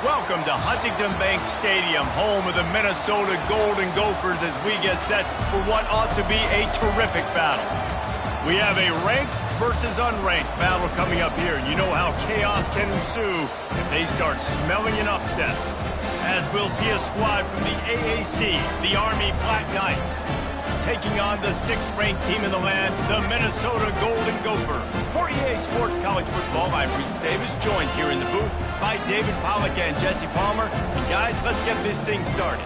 Welcome to Huntington Bank Stadium, home of the Minnesota Golden Gophers, as we get set for what ought to be a terrific battle. We have a ranked versus unranked battle coming up here, and you know how chaos can ensue if they start smelling an upset. As we'll see a squad from the AAC, the Army Black Knights, taking on the 6th-ranked team in the land, the Minnesota Golden Gopher. For EA Sports College Football, I'm Reese Davis, joined here in the booth by David Pollack and Jesse Palmer. And guys, let's get this thing started.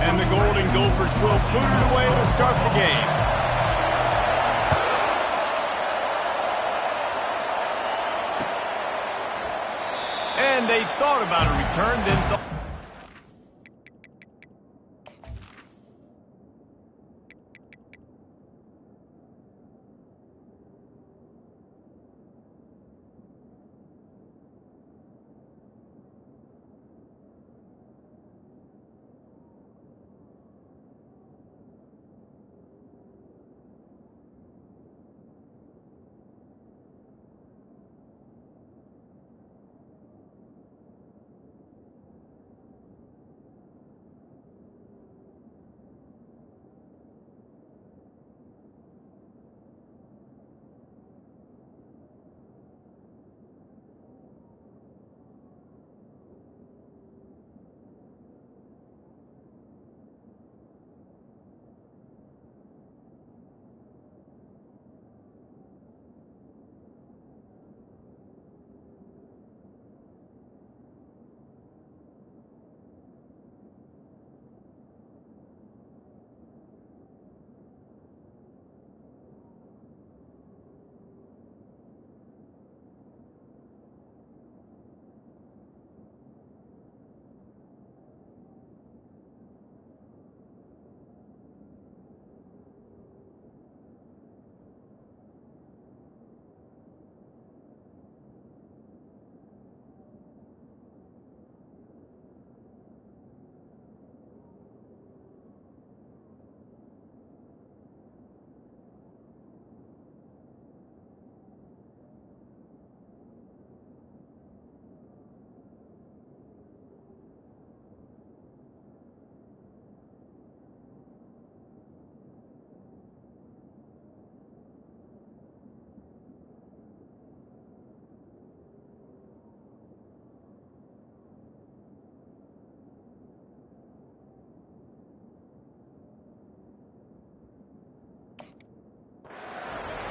And the Golden Gophers will boot it away to start the game. And they thought about a return, then thought...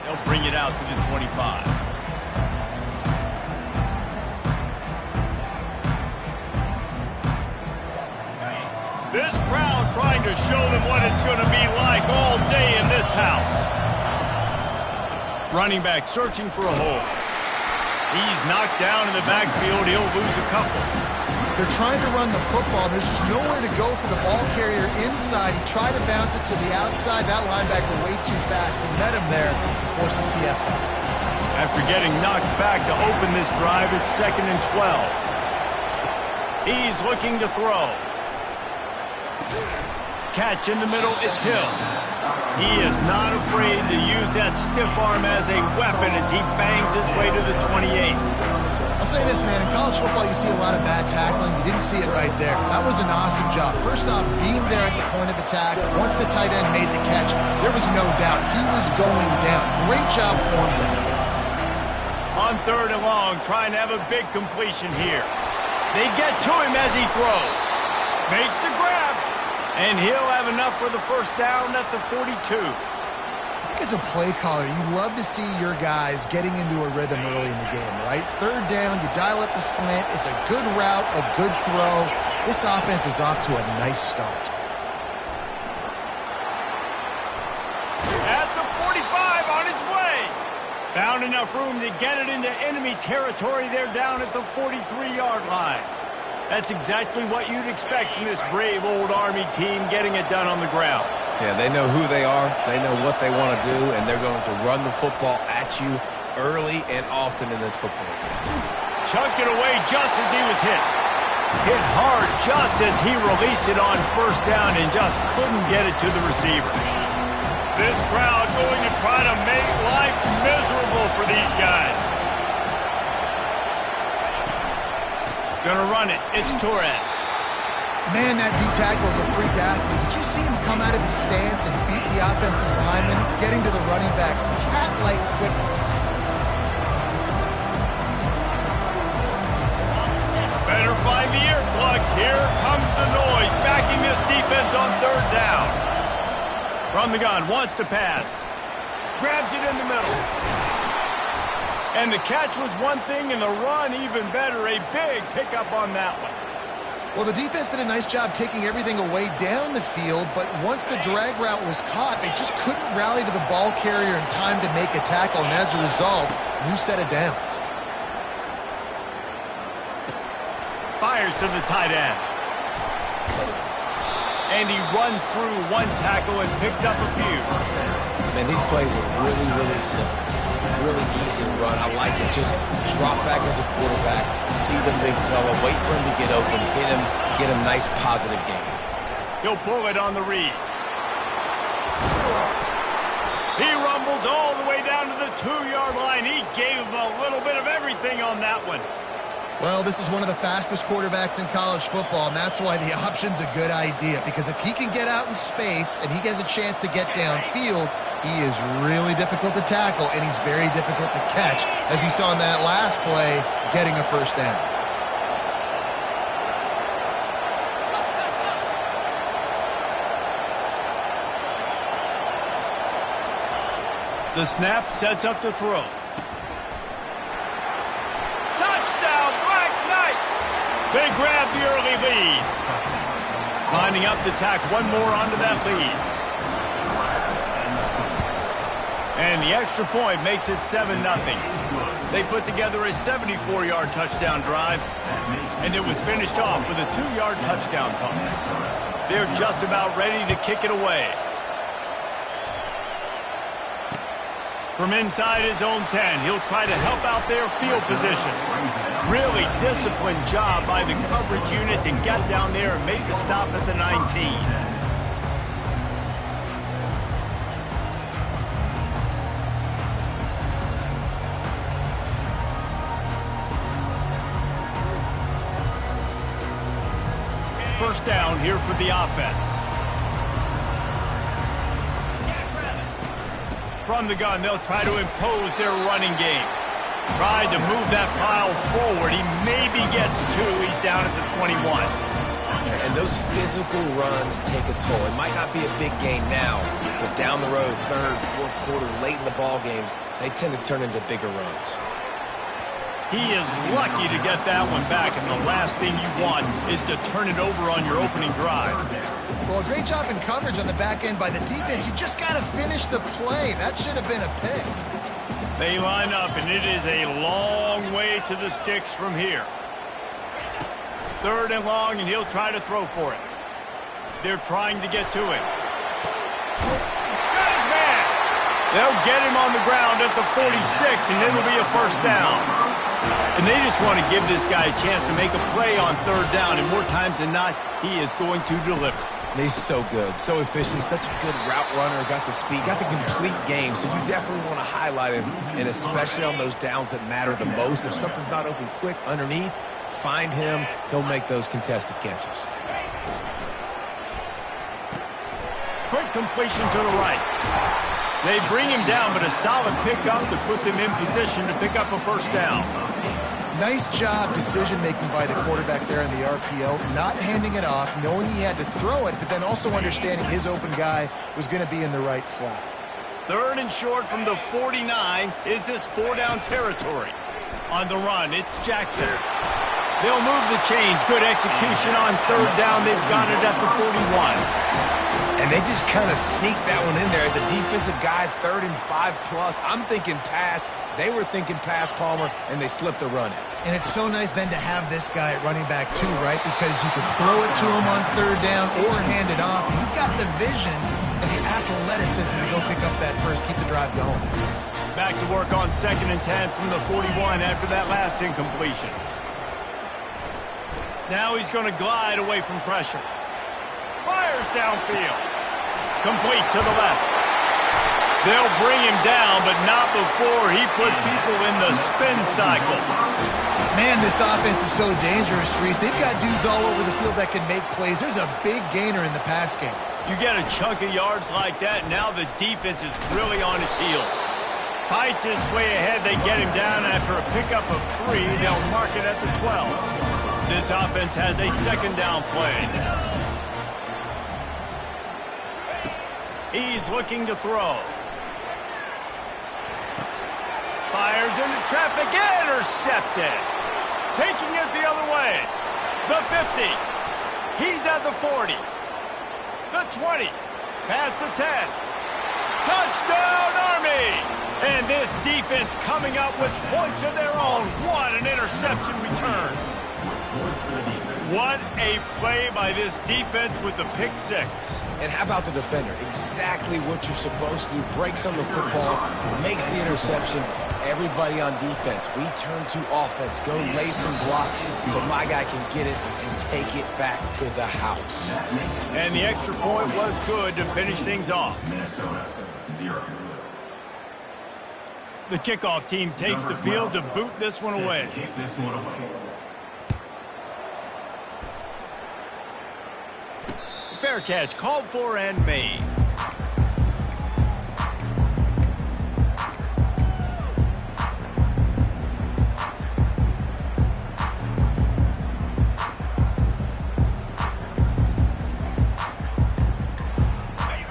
They'll bring it out to the 25. This crowd trying to show them what it's going to be like all day in this house. Running back searching for a hole. He's knocked down in the backfield. He'll lose a couple. They're trying to run the football. There's just nowhere to go for the ball carrier inside. He tried to bounce it to the outside. That linebacker way too fast. He met him there and forced the TFL. After getting knocked back to open this drive, it's 2nd and 12. He's looking to throw. Catch in the middle, it's Hill. He is not afraid to use that stiff arm as a weapon as he bangs his way to the 28. I'll say this, man, in college football you see a lot of bad tackling. You didn't see it right there. That was an awesome job. First off, being there at the point of attack. Once the tight end made the catch, there was no doubt he was going down. Great job for him today. On 3rd and long, trying to have a big completion here. They get to him as he throws. Makes the grab. And he'll have enough for the first down at the 42. I think as a play caller, you love to see your guys getting into a rhythm early in the game, right? 3rd down, you dial up the slant. It's a good route, a good throw. This offense is off to a nice start. At the 45, on its way. Found enough room to get it into enemy territory. They're down at the 43-yard line. That's exactly what you'd expect from this brave old Army team, getting it done on the ground. Yeah, they know who they are, they know what they want to do, and they're going to run the football at you early and often in this football game. Chucked it away just as he was hit. Hit hard just as he released it on 1st down and just couldn't get it to the receiver. This crowd going to try to make life miserable for these guys. Gonna run it. It's Torres. Man, that D-tackle is a freak athlete. Did you see him come out of his stance and beat the offensive lineman, getting to the running back? Cat-like quickness. Better find the earplugs. Here comes the noise, backing this defense on third down. From the gun, wants to pass. Grabs it in the middle. And the catch was one thing, and the run even better. A big pickup on that one. Well, the defense did a nice job taking everything away down the field, but once the drag route was caught, they just couldn't rally to the ball carrier in time to make a tackle, and as a result, new set of downs. Fires to the tight end. And he runs through one tackle and picks up a few. Man, these plays are really, really simple. Really easy to run. I like it. Just drop back as a quarterback, see the big fella, wait for him to get open, hit him, get a nice positive game. He'll pull it on the read. He rumbles all the way down to the 2-yard line. He gave him a little bit of everything on that one. Well, this is one of the fastest quarterbacks in college football, and that's why the option's a good idea, because if he can get out in space and he has a chance to get downfield, he is really difficult to tackle, and he's very difficult to catch, as you saw in that last play, getting a first down. The snap sets up to throw. Touchdown, Black Knights! They grab the early lead. Lining up to tack one more onto that lead. And the extra point makes it 7-0. They put together a 74-yard touchdown drive, and it was finished off with a 2-yard touchdown toss. They're just about ready to kick it away. From inside his own 10, he'll try to help out their field position. Really disciplined job by the coverage unit to get down there and make the stop at the 19. First down here for the offense. From the gun, they'll try to impose their running game. Tried to move that pile forward. He maybe gets 2. He's down at the 21. And those physical runs take a toll. It might not be a big gain now, but down the road, third, fourth quarter, late in the ball games, they tend to turn into bigger runs. He is lucky to get that one back, and the last thing you want is to turn it over on your opening drive. Well, a great job in coverage on the back end by the defense. You just got to finish the play. That should have been a pick. They line up, and it is a long way to the sticks from here. Third and long, and he'll try to throw for it. They're trying to get to him. Got his man. They'll get him on the ground at the 46, and it'll be a first down. And they just want to give this guy a chance to make a play on third down, and more times than not, he is going to deliver. He's so good, so efficient, such a good route runner, got the speed, got the complete game, so you definitely want to highlight him, and especially on those downs that matter the most. If something's not open quick underneath, find him, he'll make those contested catches. Quick completion to the right. They bring him down, but a solid pickup to put them in position to pick up a first down. Nice job decision-making by the quarterback there in the RPO, not handing it off, knowing he had to throw it, but then also understanding his open guy was going to be in the right flat. Third and short from the 49 is this 4-down territory. On the run, it's Jackson. They'll move the chains. Good execution on third down. They've got it at the 41. And they just kind of sneaked that one in there. As a defensive guy, 3rd and 5+. I'm thinking pass. They were thinking pass, Palmer, and they slipped the run in. And it's so nice then to have this guy at running back too, right? Because you could throw it to him on third down or hand it off. And he's got the vision and the athleticism to go pick up that first, keep the drive going. Back to work on 2nd and 10 from the 41 after that last incompletion. Now he's going to glide away from pressure. Fires downfield. Complete to the left. They'll bring him down, but not before he put people in the spin cycle. Man, this offense is so dangerous, Reese. They've got dudes all over the field that can make plays. There's a big gainer in the pass game. You get a chunk of yards like that, now the defense is really on its heels. Fights his way ahead, they get him down after a pickup of 3. They'll mark it at the 12. This offense has a second down play. He's looking to throw. Fires into traffic, intercepted. Taking it the other way. The 50. He's at the 40. The 20. Past the 10. Touchdown, Army! And this defense coming up with points of their own. What an interception return. What a play by this defense with the pick 6. And how about the defender? Exactly what you're supposed to do. Breaks on the football, makes the interception. Everybody on defense, we turn to offense. Go lay some blocks so my guy can get it and take it back to the house. And the extra point was good to finish things off. Minnesota, 0. The kickoff team takes the field to boot this one away. Fair catch called for and made.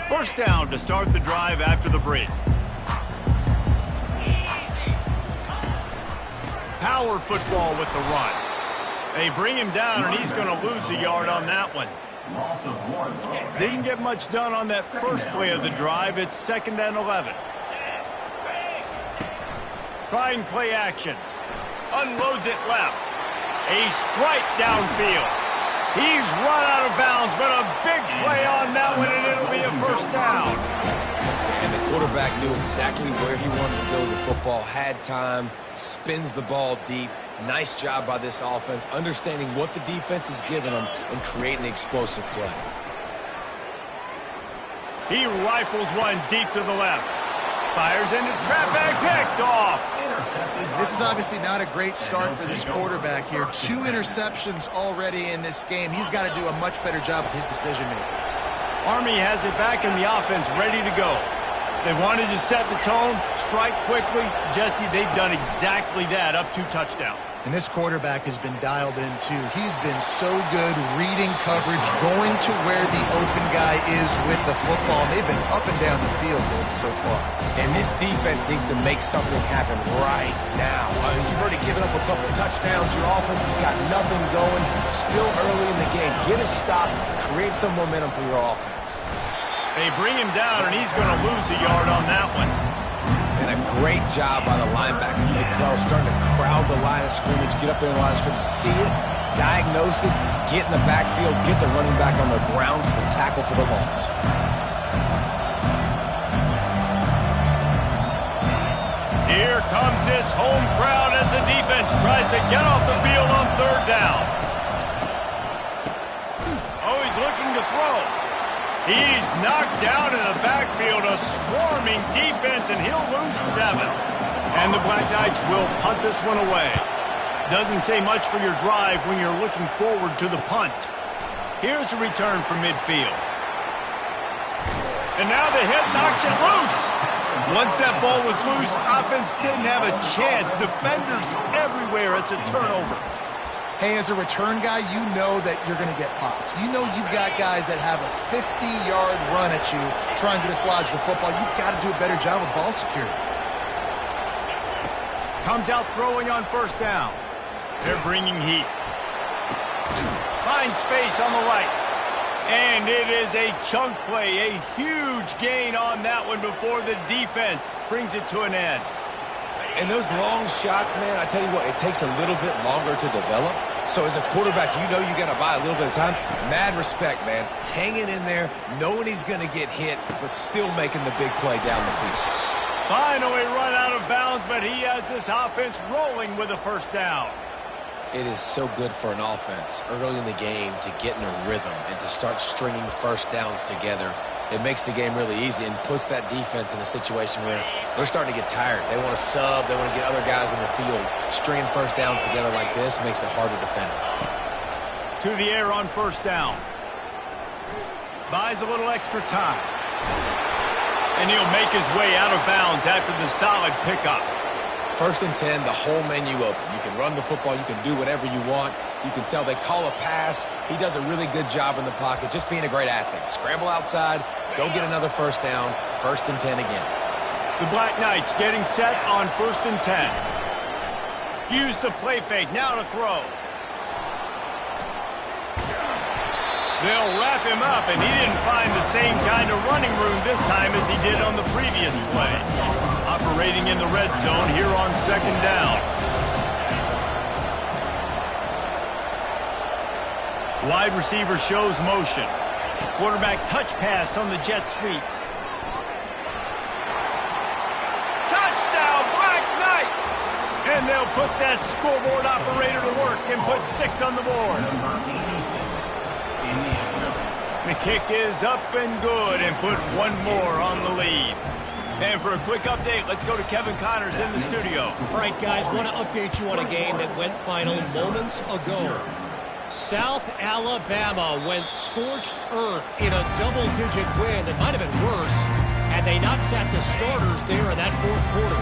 First down to start the drive after the break. Power football with the run. They bring him down, and he's going to lose a yard on that one. Didn't get much done on that first play of the drive. It's 2nd and 11. Trying play action. Unloads it left. A strike downfield. He's run out of bounds, but a big play on that one, and it'll be a first down. And the quarterback knew exactly where he wanted to go with the football, had time, spins the ball deep. Nice job by this offense, understanding what the defense is giving them and creating the explosive play. He rifles one deep to the left. Fires into traffic, picked off. This is obviously not a great start for this quarterback here. 2 interceptions already in this game. He's got to do a much better job with his decision-making. Army has it back in the offense, ready to go. They wanted to set the tone, strike quickly. Jesse, they've done exactly that, up 2 touchdowns. And this quarterback has been dialed in, too. He's been so good reading coverage, going to where the open guy is with the football. They've been up and down the field so far. And this defense needs to make something happen right now. You've already given up a couple touchdowns. Your offense has got nothing going. Still early in the game. Get a stop. Create some momentum for your offense. They bring him down, and he's going to lose a yard on that one. And a great job by the linebacker. You can tell, starting to crowd the line of scrimmage, get up there in the line of scrimmage, see it, diagnose it, get in the backfield, get the running back on the ground for the tackle for the loss. Here comes this home crowd as the defense tries to get off the field on 3rd down. Oh, he's looking to throw. He's knocked down in the backfield, a swarming defense, and he'll lose 7. And the Black Knights will punt this one away. Doesn't say much for your drive when you're looking forward to the punt. Here's a return from midfield. And now the hit knocks it loose. Once that ball was loose, offense didn't have a chance. Defenders everywhere. It's a turnover. Hey, as a return guy, you know that you're going to get popped. You know you've got guys that have a 50-yard run at you trying to dislodge the football. You've got to do a better job with ball security. Comes out throwing on 1st down. They're bringing heat. Finds space on the right. And it is a chunk play, a huge gain on that one before the defense brings it to an end. And those long shots, man, I tell you what, it takes a little bit longer to develop. So as a quarterback, you know you got to buy a little bit of time. Mad respect, man. Hanging in there, knowing he's going to get hit, but still making the big play down the field. Finally run out of bounds, but he has this offense rolling with a 1st down. It is so good for an offense early in the game to get in a rhythm and to start stringing 1st downs together. It makes the game really easy and puts that defense in a situation where they're starting to get tired. They want to sub. They want to get other guys in the field. Stringing first downs together like this makes it hard to defend. To the air on first down. Buys a little extra time. And he'll make his way out of bounds after the solid pickup. 1st and 10, the whole menu open. You can run the football. You can do whatever you want. You can tell they call a pass. He does a really good job in the pocket, just being a great athlete. Scramble outside, go get another first down, 1st and 10 again. The Black Knights getting set on 1st and 10. Use the play fake, now to throw. They'll wrap him up, and he didn't find the same kind of running room this time as he did on the previous play. Operating in the red zone here on 2nd down. Wide receiver shows motion. Quarterback touch pass on the jet sweep. Touchdown, Black Knights! And they'll put that scoreboard operator to work and put 6 on the board. The kick is up and good and put 1 more on the lead. And for a quick update, let's go to Kevin Connors in the studio. All right, guys, want to update you on a game that went final moments ago. South Alabama went scorched earth in a double-digit win that might have been worse had they not sat the starters there in that 4th quarter.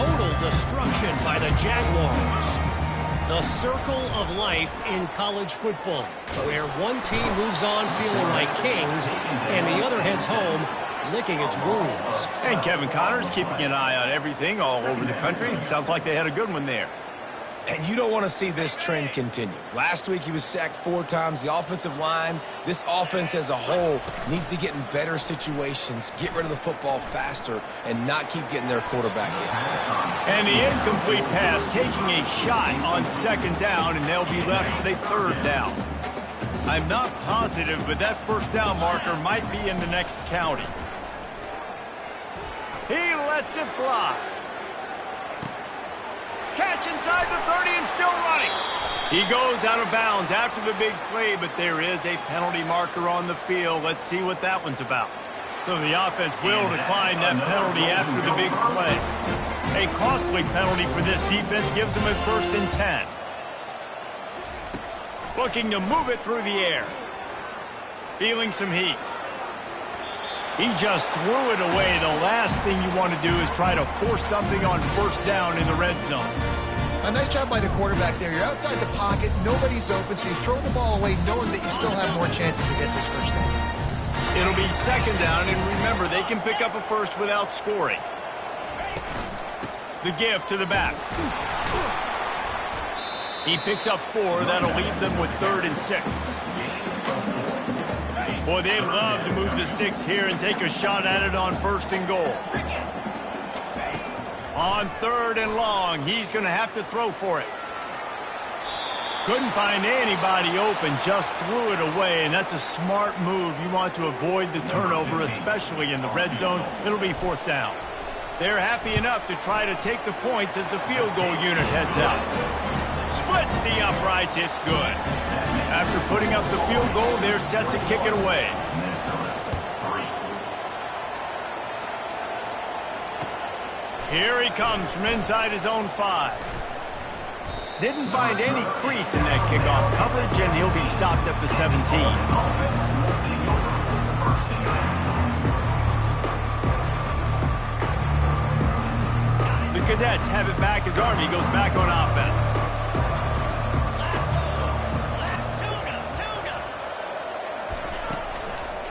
Total destruction by the Jaguars. The circle of life in college football, where one team moves on feeling like kings and the other heads home licking its wounds. And Kevin Connors keeping an eye on everything all over the country. Sounds like they had a good one there. And you don't want to see this trend continue. Last week he was sacked 4 times. The offensive line, this offense as a whole, needs to get in better situations, get rid of the football faster, and not keep getting their quarterback in. And the incomplete pass taking a shot on 2nd down, and they'll be left with a 3rd down. I'm not positive, but that 1st down marker might be in the next county. He lets it fly. Catch inside the 30 and still running. He goes out of bounds after the big play, but there is a penalty marker on the field. Let's see what that one's about. So the offense will decline that penalty after the big play. A costly penalty for this defense gives them a 1st and 10. Looking to move it through the air. Feeling some heat. He just threw it away. The last thing you want to do is try to force something on 1st down in the red zone. A nice job by the quarterback there. You're outside the pocket, nobody's open, so you throw the ball away knowing that you still have more chances to get this 1st down. It'll be 2nd down, and remember, they can pick up a 1st without scoring. The give to the back. He picks up 4. That'll leave them with 3rd and 6. Boy, they love to move the sticks here and take a shot at it on 1st and goal. On 3rd and long, he's going to have to throw for it. Couldn't find anybody open, just threw it away, and that's a smart move. You want to avoid the turnover, especially in the red zone. It'll be 4th down. They're happy enough to try to take the points as the field goal unit heads out. Splits the uprights, it's good. After putting up the field goal, they're set to kick it away. Here he comes from inside his own 5. Didn't find any crease in that kickoff coverage, and he'll be stopped at the 17. The Cadets have it back as Army goes back on offense.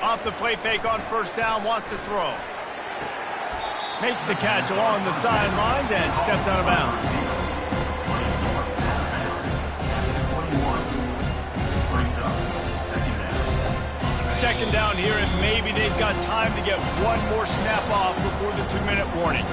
Off the play fake on 1st down, wants to throw. Makes the catch along the sidelines and steps out of bounds. Second down here, and maybe they've got time to get one more snap off before the 2-minute warning.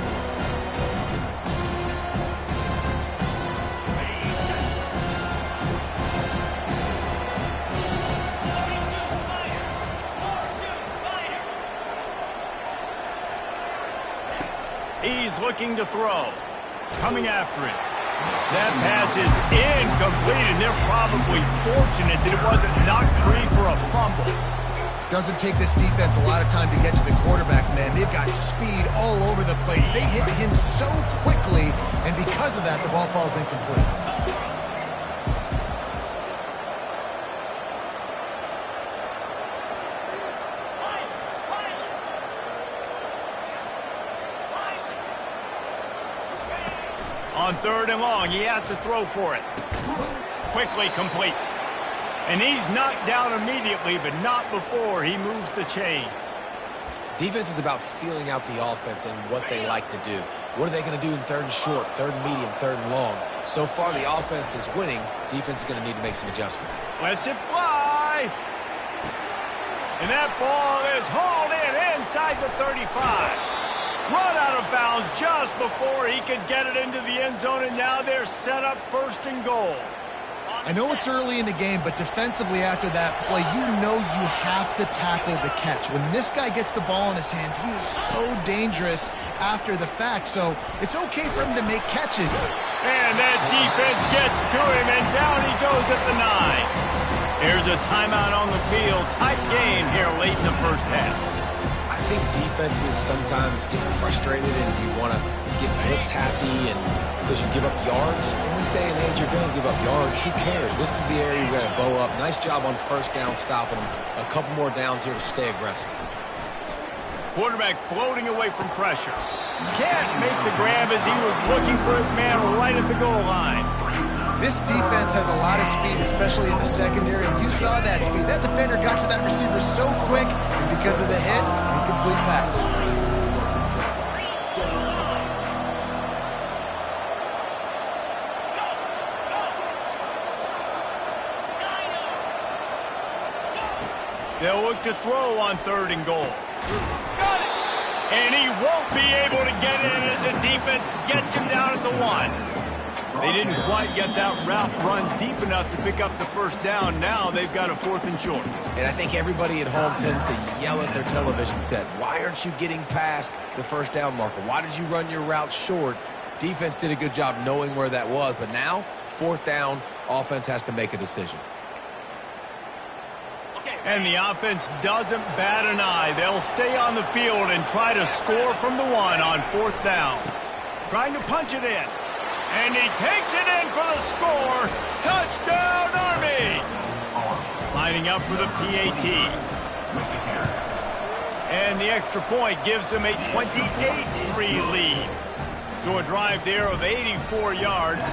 He's looking to throw. Coming after it. That pass is incomplete, and they're probably fortunate that it wasn't knocked free for a fumble. Doesn't take this defense a lot of time to get to the quarterback, man. They've got speed all over the place. They hit him so quickly, and because of that, the ball falls incomplete. On 3rd and long, he has to throw for it. Quickly complete. And he's knocked down immediately, but not before he moves the chains. Defense is about feeling out the offense and what they like to do. What are they going to do in 3rd and short, 3rd and medium, 3rd and long? So far, the offense is winning. Defense is going to need to make some adjustments. Lets it fly. And that ball is hauled in inside the 35. Run out of bounds just before he could get it into the end zone, and now they're set up 1st and goal. I know it's early in the game, but defensively after that play, you know you have to tackle the catch. When this guy gets the ball in his hands, he is so dangerous after the fact, so it's okay for him to make catches. And that defense gets to him, and down he goes at the 9. Here's a timeout on the field. Tight game here late in the 1st half. I think defenses sometimes get frustrated and you want to get blitz happy and because you give up yards. In this day and age, you're going to give up yards. Who cares? This is the area you're going to bow up. Nice job on 1st down stopping them. A couple more downs here to stay aggressive. Quarterback floating away from pressure. Can't make the grab as he was looking for his man right at the goal line. This defense has a lot of speed, especially in the secondary, and you saw that speed. That defender got to that receiver so quick, and because of the hit, incomplete pass. They'll look to throw on 3rd and goal. Got it! And he won't be able to get in as the defense gets him down at the 1. They didn't quite get that route run deep enough to pick up the 1st down. Now they've got a 4th and short. And I think everybody at home tends to yell at their television set. Why aren't you getting past the 1st down marker? Why did you run your route short? Defense did a good job knowing where that was. But now, 4th down, offense has to make a decision. And the offense doesn't bat an eye. They'll stay on the field and try to score from the 1 on 4th down. Trying to punch it in. And he takes it in for the score. Touchdown, Army! Lining up for the PAT. And the extra point gives them a 28-3 lead. So a drive there of 84 yards.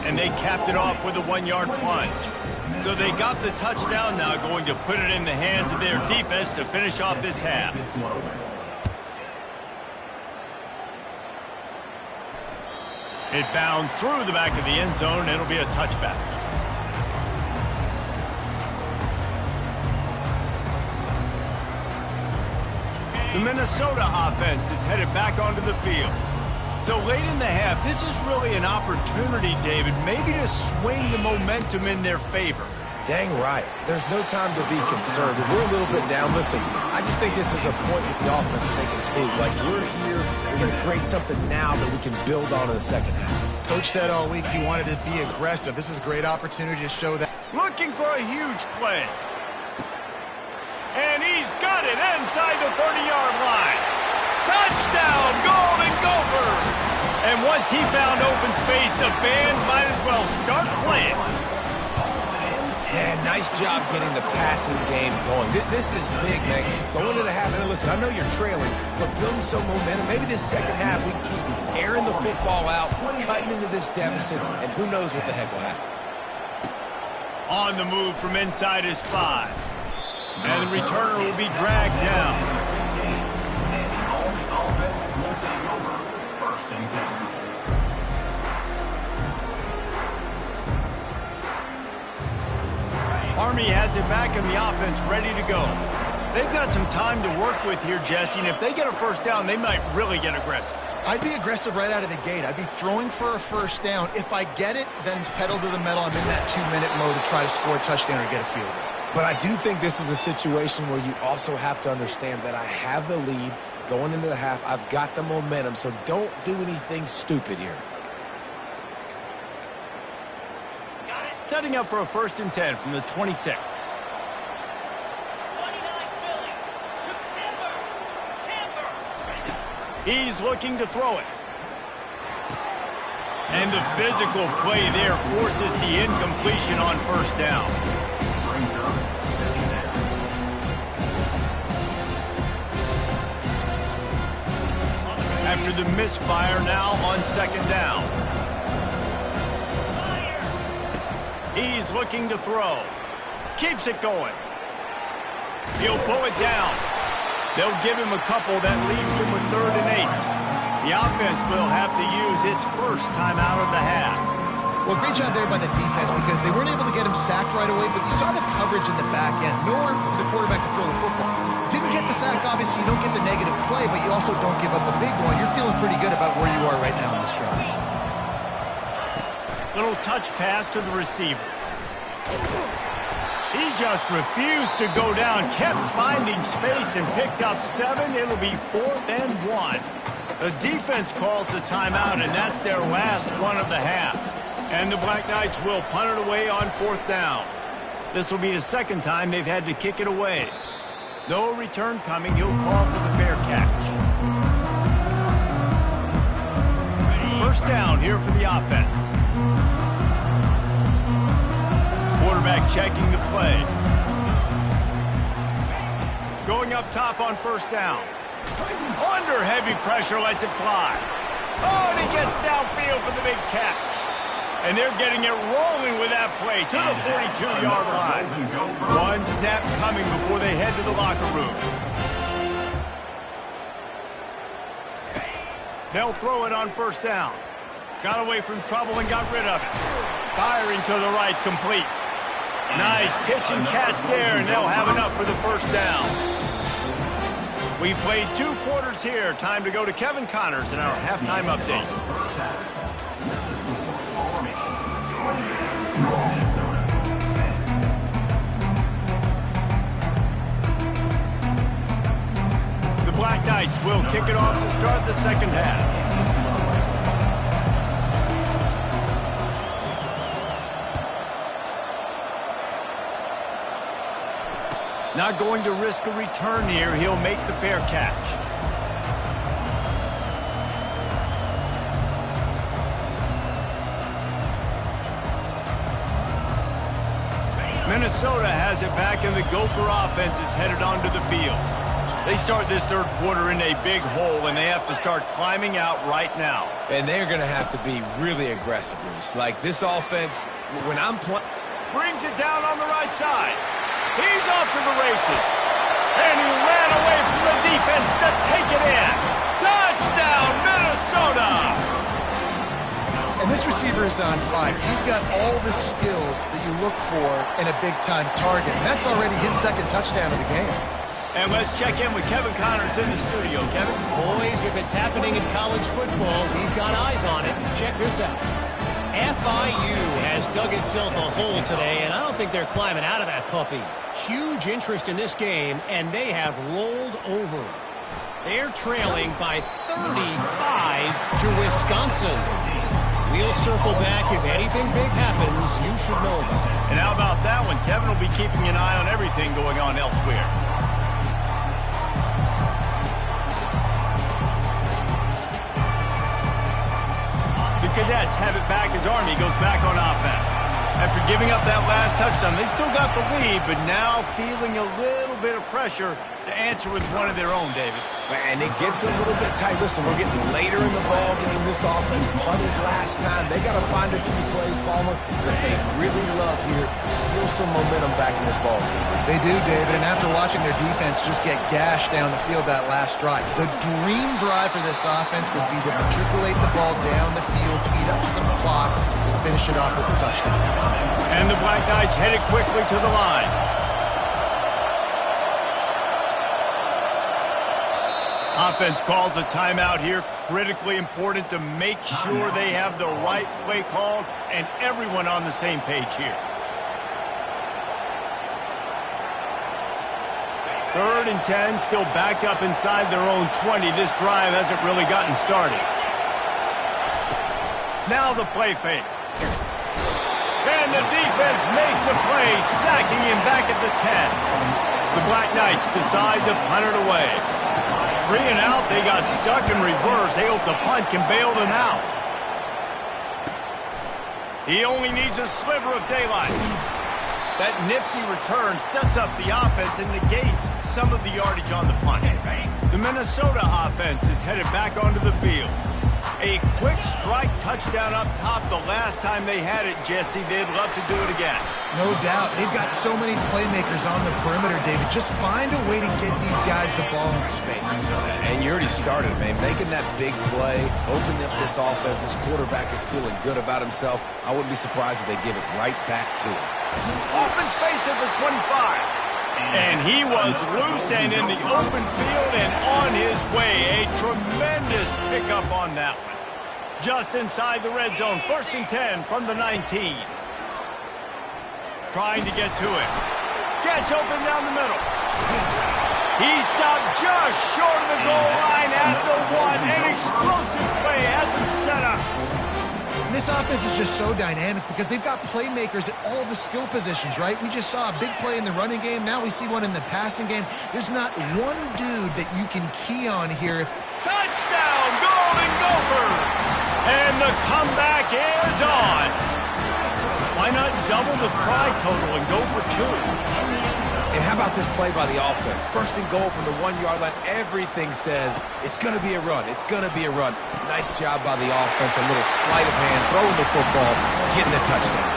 And they capped it off with a 1-yard plunge. So they got the touchdown now, going to put it in the hands of their defense to finish off this half. It bounds through the back of the end zone, and it'll be a touchback. The Minnesota offense is headed back onto the field. So late in the half, this is really an opportunity, David, maybe to swing the momentum in their favor. Dang right. There's no time to be concerned. If we're a little bit down, listen, I just think this is a point with the offense that they can prove. Like, we're here, we're going to create something now that we can build on in the 2nd half. Coach said all week he wanted to be aggressive. This is a great opportunity to show that. Looking for a huge play. And he's got it inside the 30-yard line. Touchdown, Golden Gopher! And once he found open space, the band might as well start playing. Man, nice job getting the passing game going. This is big, man. Going into the half, and listen, I know you're trailing, but building some momentum. Maybe this 2nd half we can keep airing the football out, cutting into this deficit, and who knows what the heck will happen. On the move from inside his 5. And the returner will be dragged down. Army has it back in the offense, ready to go. They've got some time to work with here, Jesse, and if they get a 1st down, they might really get aggressive. I'd be aggressive right out of the gate. I'd be throwing for a 1st down. If I get it, then it's pedal to the metal. I'm in that 2-minute mode to try to score a touchdown or get a field goal. But I do think this is a situation where you also have to understand that I have the lead going into the half. I've got the momentum, so don't do anything stupid here. Setting up for a 1st and 10 from the 26. He's looking to throw it. And the physical play there forces the incompletion on first down. After the misfire, now on second down. He's looking to throw. Keeps it going. He'll pull it down. They'll give him a couple. That leaves him with 3rd and 8. The offense will have to use its first timeout of the half. Well, great job there by the defense because they weren't able to get him sacked right away, but you saw the coverage in the back end. Nowhere for the quarterback to throw the football. Didn't get the sack, obviously. You don't get the negative play, but you also don't give up a big one. You're feeling pretty good about where you are right now in this drive. Little touch pass to the receiver. He just refused to go down, kept finding space and picked up 7. It'll be 4th and 1. The defense calls the timeout, and that's their last one of the half. And the Black Knights will punt it away on 4th down. This will be the second time they've had to kick it away. No return coming. He'll call for the fair catch. First down here for the offense. Quarterback checking the play. Going up top on first down. Under heavy pressure, lets it fly. Oh, and he gets downfield for the big catch. And they're getting it rolling with that play to the 42-yard line. One snap coming before they head to the locker room. They'll throw it on first down. Got away from trouble and got rid of it. Firing to the right, complete. Nice pitch and catch there, and they'll have enough for the first down. We've played 2 quarters here. Time to go to Kevin Connors in our halftime update. The Black Knights will kick it off to start the second half. Not going to risk a return here. He'll make the fair catch. Minnesota has it back, and the Gopher offense is headed onto the field. They start this third quarter in a big hole, and they have to start climbing out right now. And they're going to have to be really aggressive, Reese. Like this offense, when I'm playing... Brings it down on the right side. He's off to the races. And he ran away from the defense to take it in. Touchdown, Minnesota! And this receiver is on fire. He's got all the skills that you look for in a big-time target. And that's already his 2nd touchdown of the game. And let's check in with Kevin Connors in the studio. Kevin? Boys, if it's happening in college football, we've got eyes on it. Check this out. FIU has dug itself a hole today, and I don't think they're climbing out of that puppy. Huge interest in this game, and they have rolled over. They're trailing by 35 to Wisconsin. We'll circle back. If anything big happens, you should know about it. And how about that one? Kevin will be keeping an eye on everything going on elsewhere. The Cadets have it back as Army goes back on offense. After giving up that last touchdown, they still got the lead, but now feeling a little bit of pressure to answer with one of their own, David. And it gets a little bit tight. Listen, we're getting later in the ball game. This offense punted last time. They got to find a few plays, Palmer, that they really love here. Steal some momentum back in this ball game. They do, David, and after watching their defense just get gashed down the field that last drive, the dream drive for this offense would be to matriculate the ball down the field, eat up some clock, and finish it off with a touchdown. And the Black Knights headed quickly to the line. Offense calls a timeout here. Critically important to make sure they have the right play called and everyone on the same page here. 3rd and 10, still backed up inside their own 20. This drive hasn't really gotten started. Now the play fake. And the defense makes a play, sacking him back at the 10. The Black Knights decide to punt it away. 3 and out. They got stuck in reverse. They hope the punt can bail them out. He only needs a sliver of daylight. That nifty return sets up the offense and negates some of the yardage on the punt. The Minnesota offense is headed back onto the field. A quick strike touchdown up top the last time they had it, Jesse. They'd love to do it again. No doubt. They've got so many playmakers on the perimeter, David. Just find a way to get these guys the ball in space. And you already started, man. Making that big play, opening up this offense. This quarterback is feeling good about himself. I wouldn't be surprised if they give it right back to him. Open space at the 25. And he was loose and in the open field and on his way. A tremendous pickup on that one. Just inside the red zone. 1st and 10 from the 19. Trying to get to it. Gets open down the middle. He stopped just short of the goal line at the 1. An explosive play has him set up. And this offense is just so dynamic because they've got playmakers at all the skill positions, right? We just saw a big play in the running game. Now we see one in the passing game. There's not one dude that you can key on here. Touchdown, Golden Gophers! And the comeback is on. Why not double the try total and go for 2? And how about this play by the offense? 1st and goal from the 1-yard line. Everything says it's going to be a run. It's going to be a run. Nice job by the offense. A little sleight of hand, throwing the football, getting the touchdown.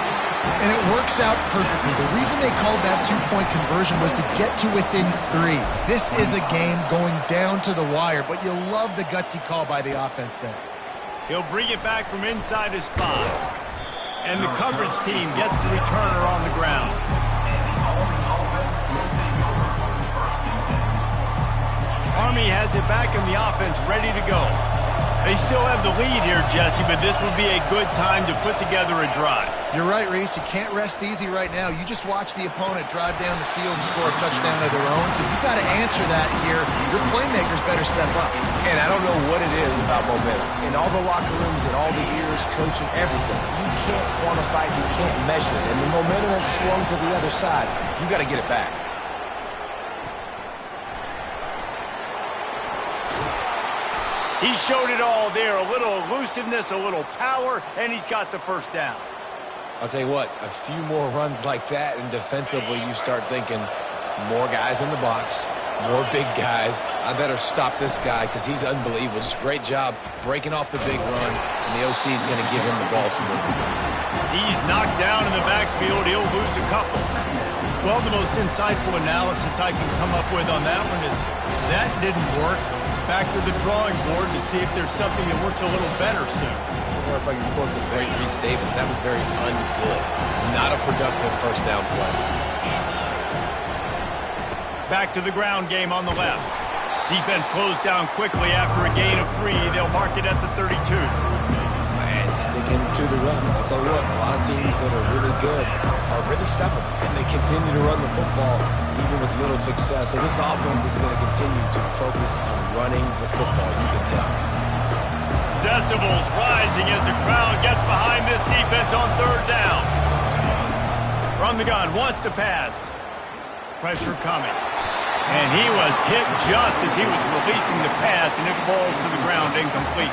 And it works out perfectly. The reason they called that 2-point conversion was to get to within 3. This is a game going down to the wire, but you'll love the gutsy call by the offense there. He'll bring it back from inside his 5. And the coverage team gets the returner on the ground. Army has it back in the offense, ready to go. They still have the lead here, Jesse, but this would be a good time to put together a drive. You're right, Reese. You can't rest easy right now. You just watch the opponent drive down the field and score a touchdown of their own, so you've got to answer that here. Your playmakers better step up. And I don't know what it is about momentum. In all the locker rooms and all the years, coaching, everything, you can't quantify it, you can't measure it. And the momentum has swung to the other side. You got to get it back. He showed it all there. A little elusiveness, a little power, and he's got the 1st down. I'll tell you what, a few more runs like that, and defensively you start thinking more guys in the box, more big guys. I better stop this guy because he's unbelievable. Just a great job breaking off the big run, and the OC is going to give him the ball some more. He's knocked down in the backfield. He'll lose a couple. Well, the most insightful analysis I can come up with on that one is that didn't work. Back to the drawing board to see if there's something that works a little better soon. Or if I can quote the great Reese Davis, that was very ungood. Not a productive 1st down play. Back to the ground game on the left. Defense closed down quickly after a gain of 3. They'll mark it at the 32. And sticking to the run. I'll tell you what, a lot of teams that are really good are really stubborn, and they continue to run the football even with little success. So this offense is going to continue to focus on running the football, you can tell. Decibels rising as the crowd gets behind this defense on 3rd down. From the gun, wants to pass. Pressure coming. And he was hit just as he was releasing the pass, and it falls to the ground incomplete.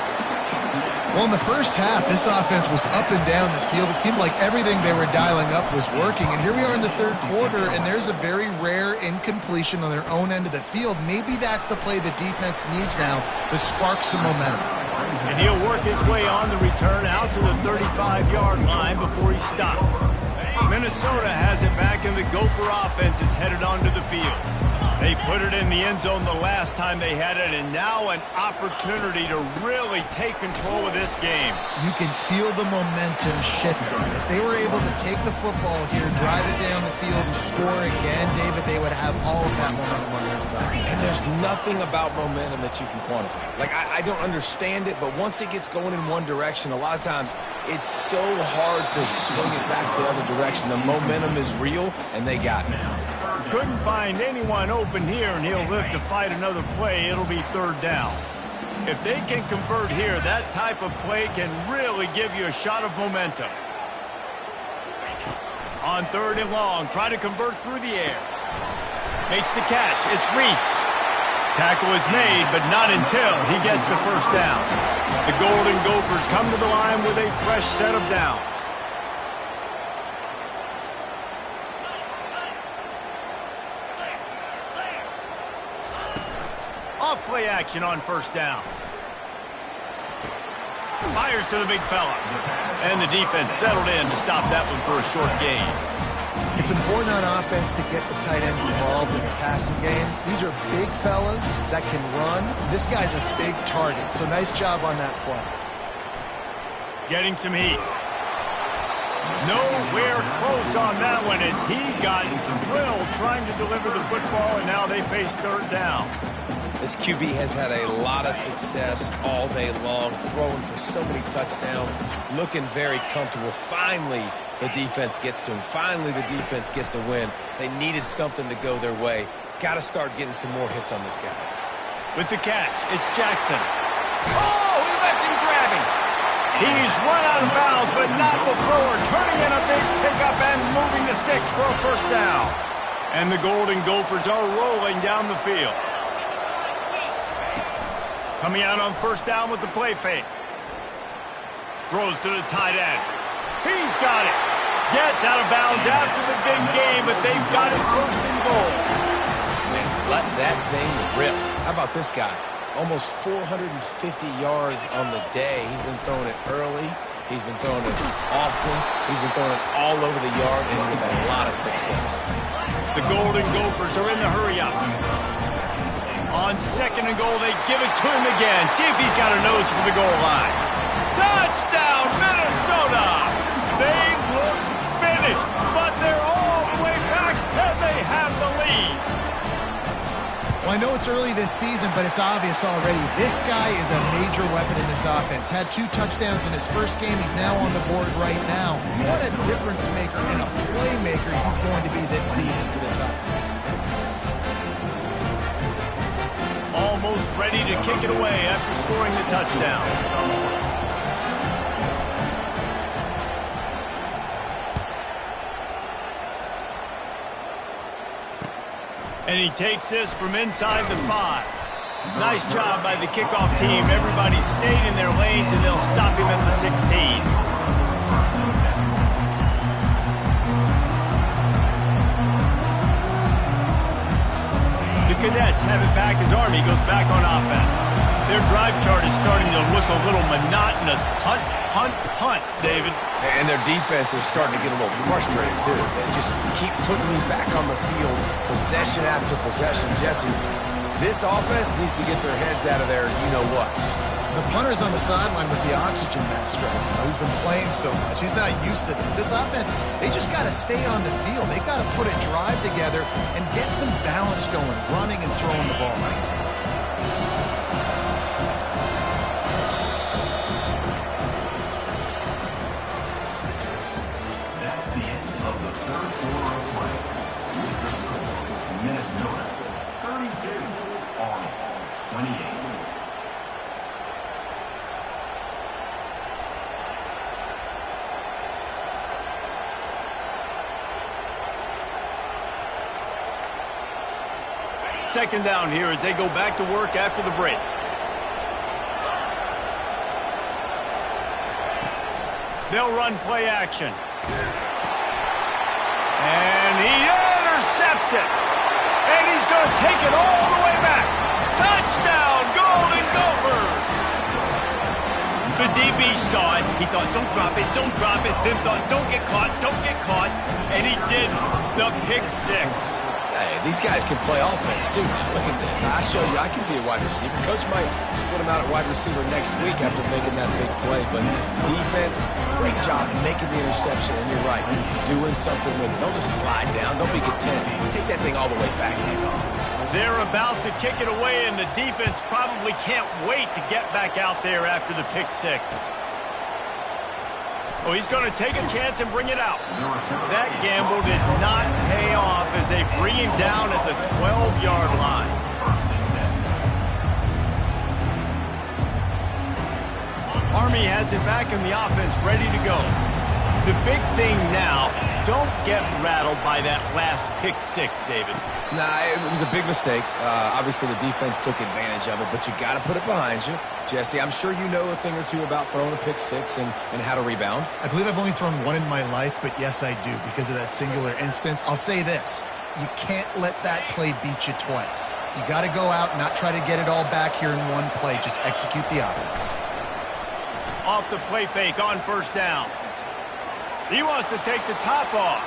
Well, in the 1st half, this offense was up and down the field. It seemed like everything they were dialing up was working. And here we are in the 3rd quarter, and there's a very rare incompletion on their own end of the field. Maybe that's the play the defense needs now to spark some momentum. And he'll work his way on the return out to the 35-yard line before he stopped. Minnesota has it back, and the Gopher offense is headed onto the field. They put it in the end zone the last time they had it, and now an opportunity to really take control of this game. You can feel the momentum shifting. If they were able to take the football here, drive it down the field, and score again, David, they would have all of that momentum on their side. And there's nothing about momentum that you can quantify. Like, I don't understand it, but once it gets going in one direction, a lot of times it's so hard to swing it back the other direction. The momentum is real, and they got it. Couldn't find anyone open here, and he'll live to fight another play. It'll be 3rd down. If they can convert here, that type of play can really give you a shot of momentum. On 3rd and long, try to convert through the air. Makes the catch. It's Reese. Tackle is made, but not until he gets the first down. The Golden Gophers come to the line with a fresh set of downs. Off play action on first down. Fires to the big fella. And the defense settled in to stop that one for a short gain. It's important on offense to get the tight ends involved in the passing game. These are big fellas that can run. This guy's a big target, so nice job on that play. Getting some heat. Nowhere close on that one as he got drilled trying to deliver the football, and now they face third down. This QB has had a lot of success all day long, throwing for so many touchdowns, looking very comfortable. Finally, the defense gets to him. Finally, the defense gets a win. They needed something to go their way. Got to start getting some more hits on this guy. With the catch, it's Jackson. Oh, he left him grabbing. He's run out of bounds, but not before turning in a big pickup and moving the sticks for a first down. And the Golden Gophers are rolling down the field. Coming out on first down with the play fake. Throws to the tight end. He's got it. Gets out of bounds after the big game, but they've got it first and goal. Man, let that thing rip. How about this guy? Almost 450 yards on the day. He's been throwing it early. He's been throwing it often. He's been throwing it all over the yard and with a lot of success. The Golden Gophers are in the hurry-up. On second and goal, they give it to him again. See if he's got a nose for the goal line. Touchdown, Minnesota! They look finished, but they're all the way back, and they have the lead. Well, I know it's early this season, but it's obvious already. This guy is a major weapon in this offense. Had 2 touchdowns in his first game. He's now on the board right now. What a difference maker and a playmaker he's going to be this season for this offense. Almost ready to kick it away after scoring the touchdown. And he takes this from inside the 5. Nice job by the kickoff team. Everybody stayed in their lanes, and they'll stop him at the 16. The Cadets have it back as Army goes back on offense. Their drive chart is starting to look a little monotonous. Punt, punt, punt, David. And their defense is starting to get a little frustrated, too. They just keep putting me back on the field, possession after possession. Jesse, this offense needs to get their heads out of their you-know-whats. The punter's on the sideline with the oxygen mask right now. He's been playing so much. He's not used to this. This offense, they just got to stay on the field. They got to put a drive together and get some balance going, running and throwing the ball. That's the end of the third quarter of play. Minnesota 32, Army 28. Second down here as they go back to work after the break. They'll run play action. And he intercepts it. And he's going to take it all the way back. Touchdown, Golden Gophers! The DB saw it. He thought, don't drop it, don't drop it. Then thought, don't get caught, don't get caught. And he did the pick six. Hey, these guys can play offense, too, man. Look at this. I show you I can be a wide receiver. Coach might split him out at wide receiver next week after making that big play. But defense, great job making the interception. And you're right, doing something with it. Don't just slide down. Don't be content. Take that thing all the way back. They're about to kick it away, and the defense probably can't wait to get back out there after the pick six. Oh, he's going to take a chance and bring it out. That gamble did not pay off as they bring him down at the 12-yard line. Army has it back in the offense ready to go. The big thing now, don't get rattled by that last pick six, David. Nah, it was a big mistake. Obviously, the defense took advantage of it, but you got to put it behind you. Jesse, I'm sure you know a thing or two about throwing a pick six and how to rebound. I believe I've only thrown one in my life, but yes, I do because of that singular instance. I'll say this. You can't let that play beat you twice. You got to go out and not try to get it all back here in one play. Just execute the offense. Off the play fake on first down. He wants to take the top off.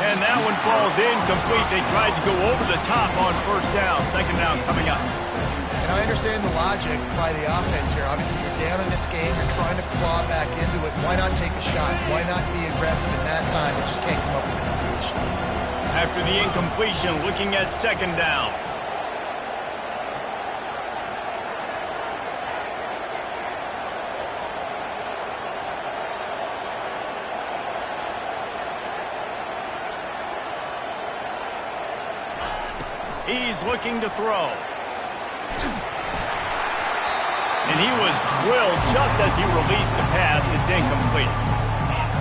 And that one falls incomplete. They tried to go over the top on first down. Second down coming up. And I understand the logic by the offense here. Obviously, you're down in this game. You're trying to claw back into it. Why not take a shot? Why not be aggressive in that time? You just can't come up with a completion. After the incompletion, looking at second down. He's looking to throw. And he was drilled just as he released the pass. It's incomplete.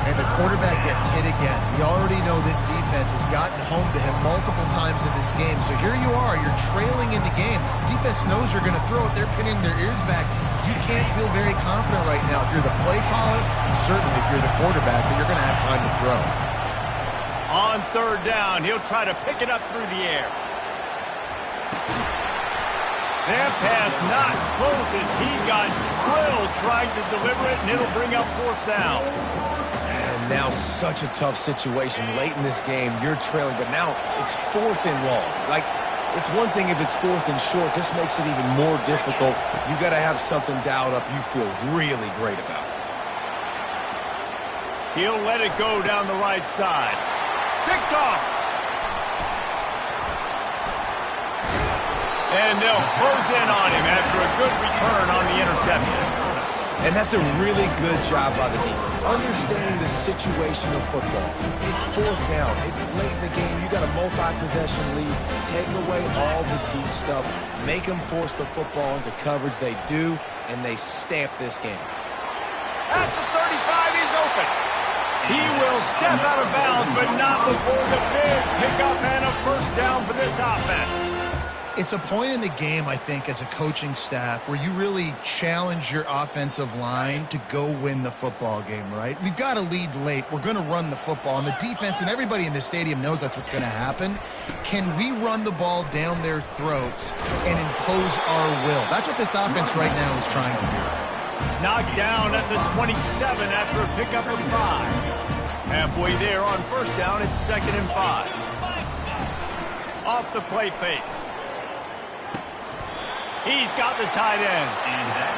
And the quarterback gets hit again. We already know this defense has gotten home to him multiple times in this game. So here you are. You're trailing in the game. Defense knows you're going to throw it. They're pinning their ears back. You can't feel very confident right now. If you're the play caller, and certainly if you're the quarterback, that you're going to have time to throw. On third down, he'll try to pick it up through the air. That pass not close as he got drilled trying to deliver it, and it'll bring up fourth down. And now such a tough situation. Late in this game, you're trailing, but now it's fourth and long. Like, it's one thing if it's fourth and short. This makes it even more difficult. You got to have something dialed up you feel really great about. He'll let it go down the right side. Picked off. And they'll close in on him after a good return on the interception. And that's a really good job by the defense. Understanding the situation of football. It's fourth down. It's late in the game. You got a multi-possession lead. Take away all the deep stuff. Make them force the football into coverage. They do, and they stamp this game. At the 35, he's open. He will step out of bounds, but not before the big pickup and a first down for this offense. It's a point in the game, I think, as a coaching staff where you really challenge your offensive line to go win the football game, right? We've got to lead late. We're going to run the football. And the defense and everybody in the stadium knows that's what's going to happen. Can we run the ball down their throats and impose our will? That's what this offense right now is trying to do. Knocked down at the 27 after a pickup of 5. Halfway there on first down, it's 2nd and 5. Off the play fake. He's got the tight end.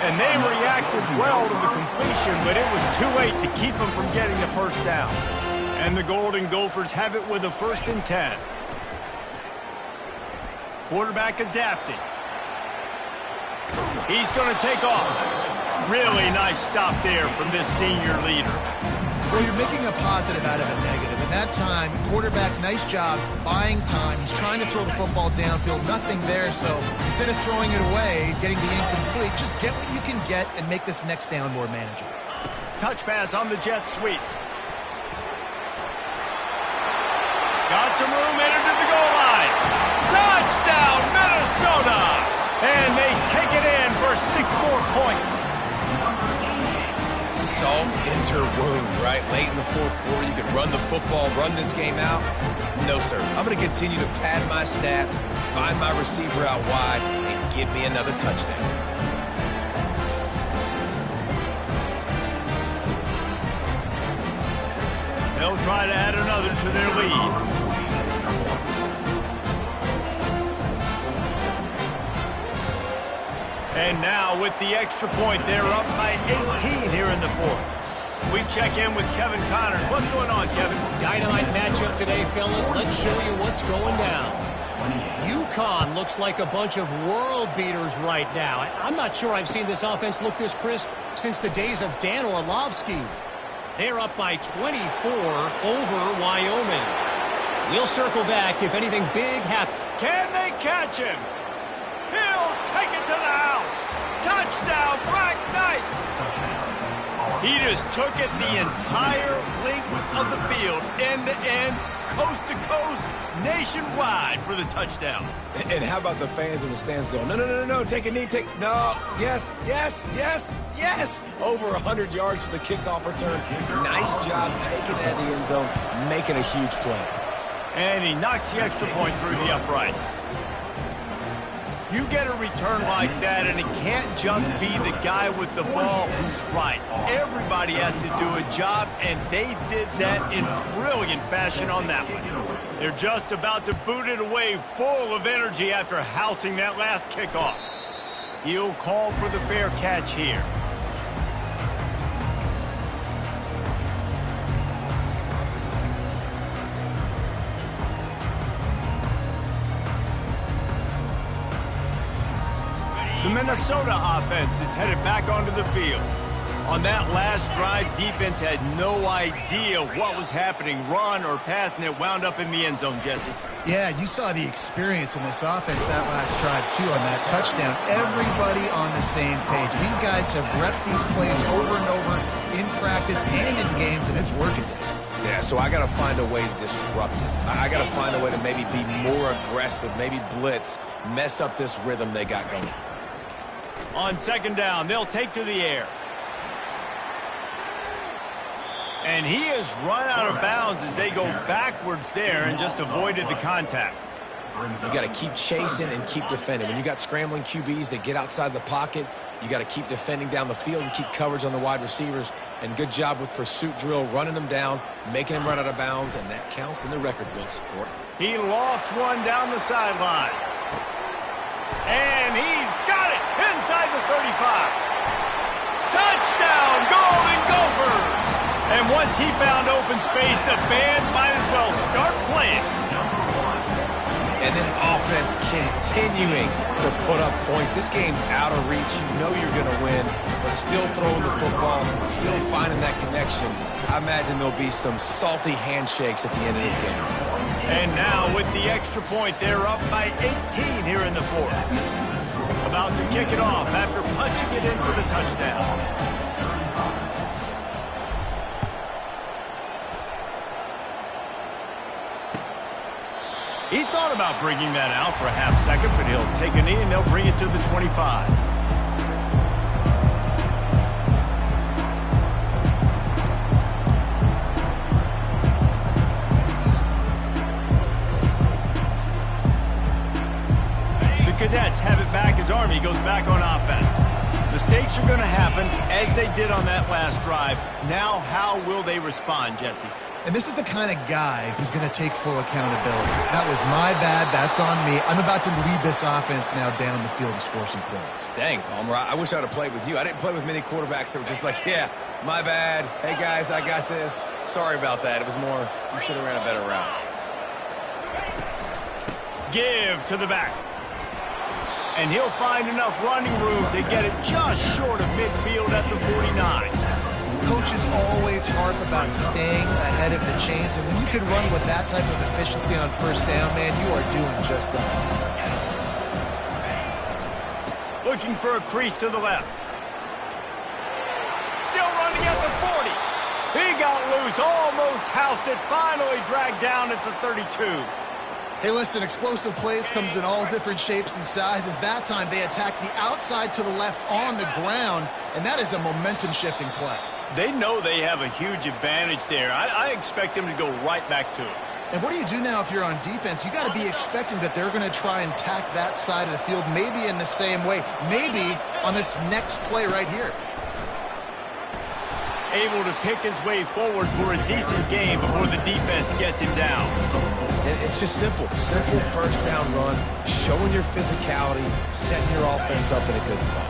And they reacted well to the completion, but it was too late to keep him from getting the first down. And the Golden Gophers have it with a 1st and 10. Quarterback adapting. He's going to take off. Really nice stop there from this senior leader. Well, you're making a positive out of a negative. And that time, quarterback, nice job, buying time. He's trying to throw the football downfield, nothing there. So instead of throwing it away, getting the incomplete, just get what you can get and make this next down more manageable. Touch pass on the jet sweep. Got some room, entered to the goal line. Touchdown, Minnesota! And they take it in for 6 more points. Salt into wound, right? Late in the fourth quarter, you can run the football, run this game out. No, sir. I'm going to continue to pad my stats, find my receiver out wide, and give me another touchdown. They'll try to add another to their lead. And now with the extra point, they're up by 18 here in the fourth. We check in with Kevin Connors. What's going on, Kevin? Dynamite matchup today, fellas. Let's show you what's going down. UConn looks like a bunch of world beaters right now. I'm not sure I've seen this offense look this crisp since the days of Dan Orlovsky. They're up by 24 over Wyoming. We'll circle back if anything big happens. Can they catch him? He'll take it to the house. Touchdown, Black Knights. He just took it the entire length of the field, end to end, coast to coast, nationwide for the touchdown. And how about the fans in the stands going, no, no, no, no, no, take a knee, no, yes, yes, yes, yes. Over 100 yards to the kickoff return. Nice job taking that in the end zone, making a huge play. And he knocks the extra point through the uprights. You get a return like that, and it can't just be the guy with the ball who's right. Everybody has to do a job, and they did that in brilliant fashion on that one. They're just about to boot it away, full of energy after housing that last kickoff. He'll call for the fair catch here. The Minnesota offense is headed back onto the field. On that last drive, defense had no idea what was happening, run or pass, and it wound up in the end zone, Jesse. Yeah, you saw the experience in this offense that last drive, too, on that touchdown. Everybody on the same page. These guys have repped these plays over and over in practice and in games, and it's working. Yeah, so I got to find a way to disrupt it. I got to find a way to maybe be more aggressive, maybe blitz, mess up this rhythm they got going. On second down, they'll take to the air. And he has run out of bounds as they go backwards there and just avoided the contact. You got to keep chasing and keep defending. When you got scrambling QBs that get outside the pocket, you got to keep defending down the field and keep coverage on the wide receivers. And good job with pursuit drill, running them down, making them run out of bounds, and that counts in the record books for it. He lost one down the sideline. And he's got it inside the 35. Touchdown, Golden Gophers! And once he found open space, the band might as well start playing. And this offense continuing to put up points. This game's out of reach. You know you're going to win, but still throwing the football, still finding that connection. I imagine there'll be some salty handshakes at the end of this game. And now with the extra point, they're up by 18 here in the fourth. About to kick it off after punching it in for the touchdown. He thought about bringing that out for a half second, but he'll take a knee and they'll bring it to the 25. The Cadets have it back as Army goes back on offense. Mistakes are going to happen, as they did on that last drive. Now, how will they respond, Jesse? And this is the kind of guy who's going to take full accountability. That was my bad. That's on me. I'm about to lead this offense now down the field and score some points. Dang, Palmer, I wish I would have played with you. I didn't play with many quarterbacks that were just like, yeah, my bad. Hey, guys, I got this. Sorry about that. It was more, you should have ran a better route. Give to the back. And he'll find enough running room to get it just short of midfield at the 49. Coaches always harp about staying ahead of the chains, and when you can run with that type of efficiency on first down, man, you are doing just that. Looking for a crease to the left. Still running at the 40. He got loose, almost housed it, finally dragged down at the 32. Hey, listen, explosive plays comes in all different shapes and sizes. That time, they attack the outside to the left on the ground, and that is a momentum-shifting play. They know they have a huge advantage there. I expect them to go right back to it. And what do you do now if you're on defense? You got to be expecting that they're going to try and attack that side of the field, maybe in the same way, maybe on this next play right here. Able to pick his way forward for a decent game before the defense gets him down. It's just simple first down run, showing your physicality, setting your offense up in a good spot.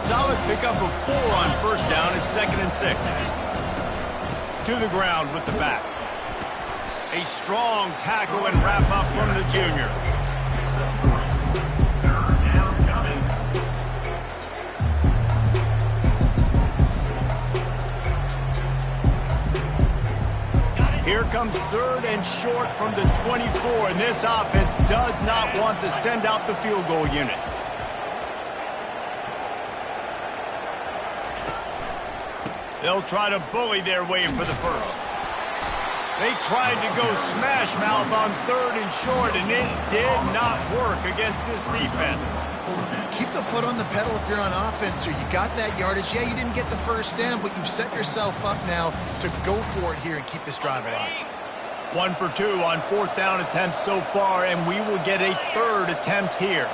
Solid pickup of 4 on first down at 2nd and 6. To the ground with the back. A strong tackle and wrap up from the junior. Here comes 3rd and short from the 24, and this offense does not want to send out the field goal unit. They'll try to bully their way for the first. They tried to go smash mouth on 3rd and short, and it did not work against this defense. Keep the foot on the pedal if you're on offense here. You got that yardage. Yeah, you didn't get the first down, but you've set yourself up now to go for it here and keep this drive alive. 1 for 2 on 4th down attempts so far, and we will get a 3rd attempt here.